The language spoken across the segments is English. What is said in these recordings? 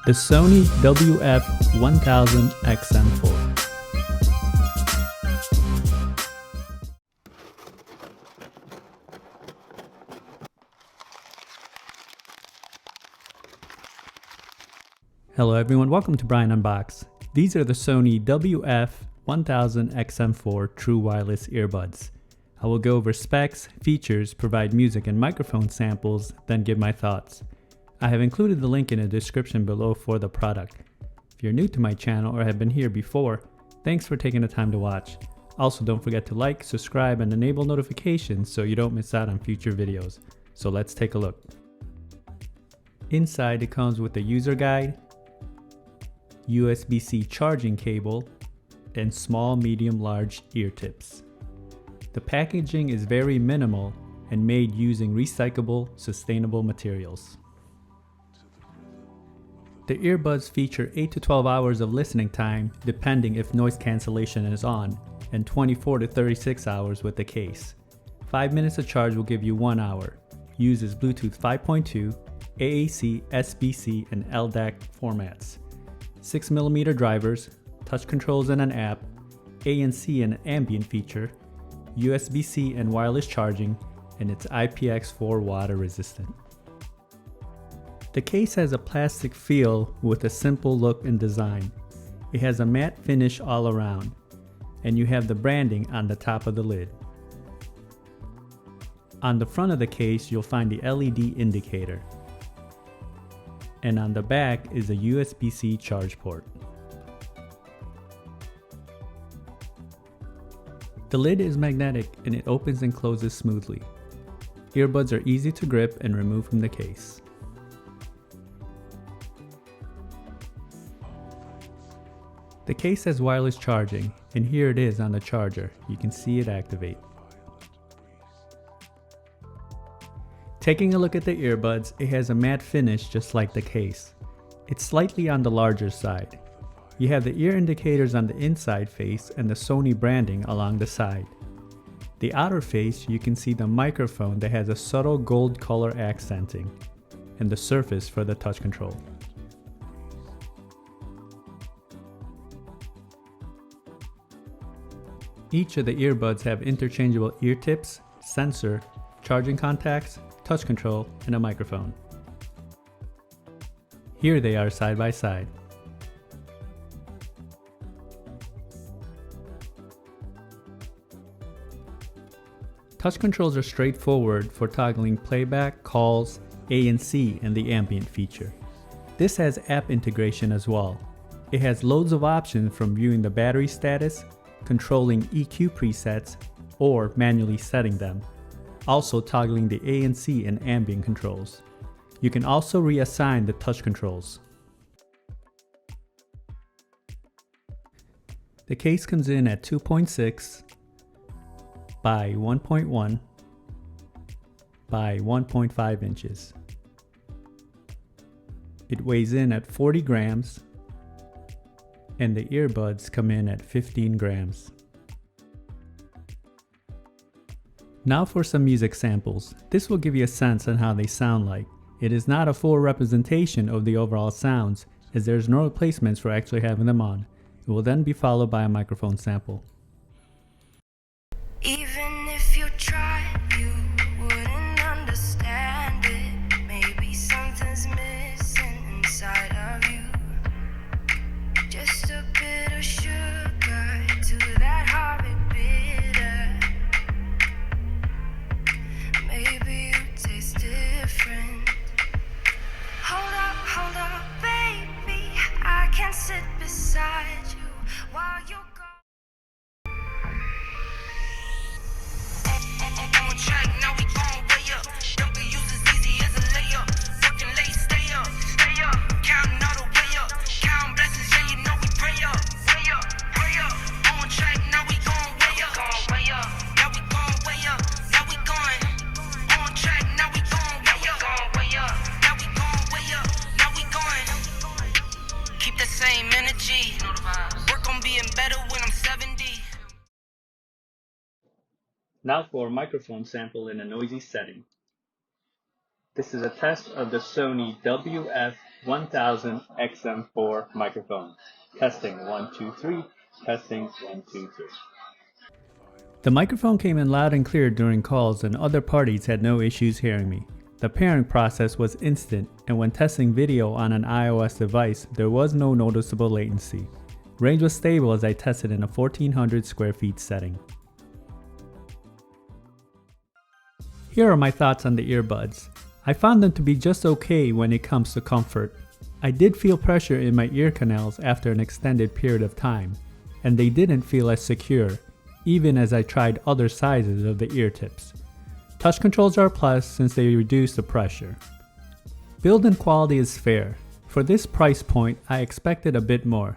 The Sony WF-1000XM4. Hello everyone, welcome to Brian Unboxed. These are the Sony WF-1000XM4 True Wireless Earbuds. I will go over specs, features, provide music and microphone samples, then give my thoughts. I have included the link in the description below for the product. If you're new to my channel or have been here before, thanks for taking the time to watch. Also, don't forget to like, subscribe, and enable notifications so you don't miss out on future videos. So let's take a look. Inside it comes with a user guide, USB-C charging cable, and small, medium, large ear tips. The packaging is very minimal and made using recyclable, sustainable materials. The earbuds feature 8 to 12 hours of listening time depending if noise cancellation is on, and 24 to 36 hours with the case. 5 minutes of charge will give you 1 hour. Uses Bluetooth 5.2, AAC, SBC, and LDAC formats. 6mm drivers, touch controls and an app, ANC and ambient feature, USB-C and wireless charging, and it's IPX4 water resistant. The case has a plastic feel with a simple look and design. It has a matte finish all around, and you have the branding on the top of the lid. On the front of the case, you'll find the LED indicator. And on the back is a USB-C charge port. The lid is magnetic and it opens and closes smoothly. Earbuds are easy to grip and remove from the case. The case has wireless charging, and here it is on the charger. You can see it activate. Taking a look at the earbuds, it has a matte finish just like the case. It's slightly on the larger side. You have the ear indicators on the inside face and the Sony branding along the side. The outer face, you can see the microphone that has a subtle gold color accenting, and the surface for the touch control. Each of the earbuds have interchangeable ear tips, sensor, charging contacts, touch control, and a microphone. Here they are side by side. Touch controls are straightforward for toggling playback, calls, ANC, and the ambient feature. This has app integration as well. It has loads of options from viewing the battery status, controlling EQ presets, or manually setting them. Also toggling the ANC and ambient controls. You can also reassign the touch controls. The case comes in at 2.6 by 1.1 by 1.5 inches. It weighs in at 40 grams, and the earbuds come in at 15 grams. Now for some music samples. This will give you a sense on how they sound like. It is not a full representation of the overall sounds, as there's no replacements for actually having them on. It will then be followed by a microphone sample. Even if you tried, you wouldn't understand it. Maybe something's missing inside of you. Just a bit of sugar to that horrid bitter. Maybe you taste different. Hold up, baby. I can sit beside you while you're gone. On track, now we gon' way up. Don't be used as easy as a layup. Working late, stay up. Counting all the way up. Counting blessings, yeah, you know we pray up. Pray up. On track, now we gon' way up. Now we gon' way up. Now we going. On track, now we gon' way up. Now we gon' way up. Now we going. Keep the same energy. Work on being better when I'm 70. Now for a microphone sample in a noisy setting. This is a test of the Sony WF WF-1000XM4 microphone. Testing 1 2 3. Testing 1 2 3. The microphone came in loud and clear during calls, and other parties had no issues hearing me. The pairing process was instant, and when testing video on an iOS device, there was no noticeable latency. Range was stable as I tested in a 1400 square feet setting. Here are my thoughts on the earbuds. I found them to be just okay when it comes to comfort. I did feel pressure in my ear canals after an extended period of time, and they didn't feel as secure, even as I tried other sizes of the ear tips. Touch controls are a plus since they reduce the pressure. Build and quality is fair. For this price point, I expected a bit more.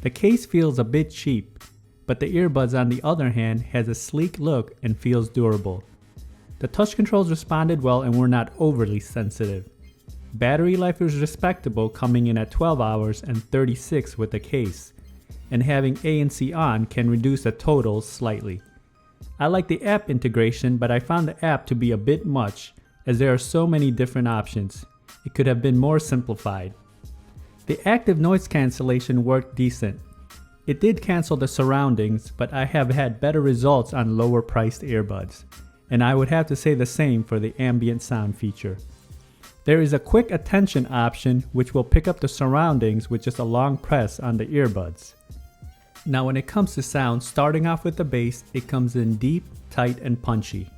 The case feels a bit cheap, but the earbuds on the other hand has a sleek look and feels durable. The touch controls responded well and were not overly sensitive. Battery life is respectable, coming in at 12 hours and 36 with the case, and having ANC on can reduce the totals slightly. I like the app integration, but I found the app to be a bit much as there are so many different options. It could have been more simplified. The active noise cancellation worked decent. It did cancel the surroundings, but I have had better results on lower priced earbuds, and I would have to say the same for the ambient sound feature. There is a quick attention option which will pick up the surroundings with just a long press on the earbuds. Now when it comes to sound, starting off with the bass, it comes in deep, tight, and punchy.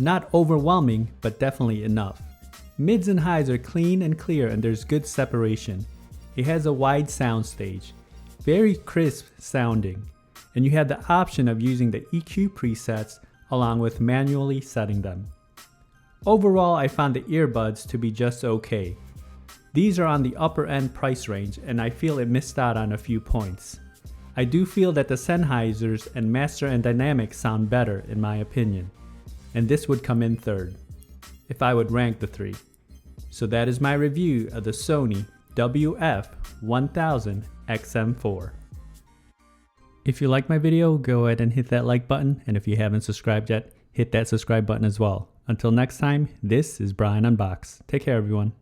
Not overwhelming, but definitely enough. Mids and highs are clean and clear, and there's good separation. It has a wide sound stage, very crisp sounding, and you have the option of using the EQ presets along with manually setting them. Overall, I found the earbuds to be just okay. These are on the upper end price range, and I feel it missed out on a few points. I do feel that the Sennheisers and Master and Dynamic sound better in my opinion, and this would come in third, if I would rank the three. So that is my review of the Sony WF-1000XM4. If you like my video, go ahead and hit that like button, and if you haven't subscribed yet, hit that subscribe button as well. Until next time, this is Brian Unboxed. Take care everyone.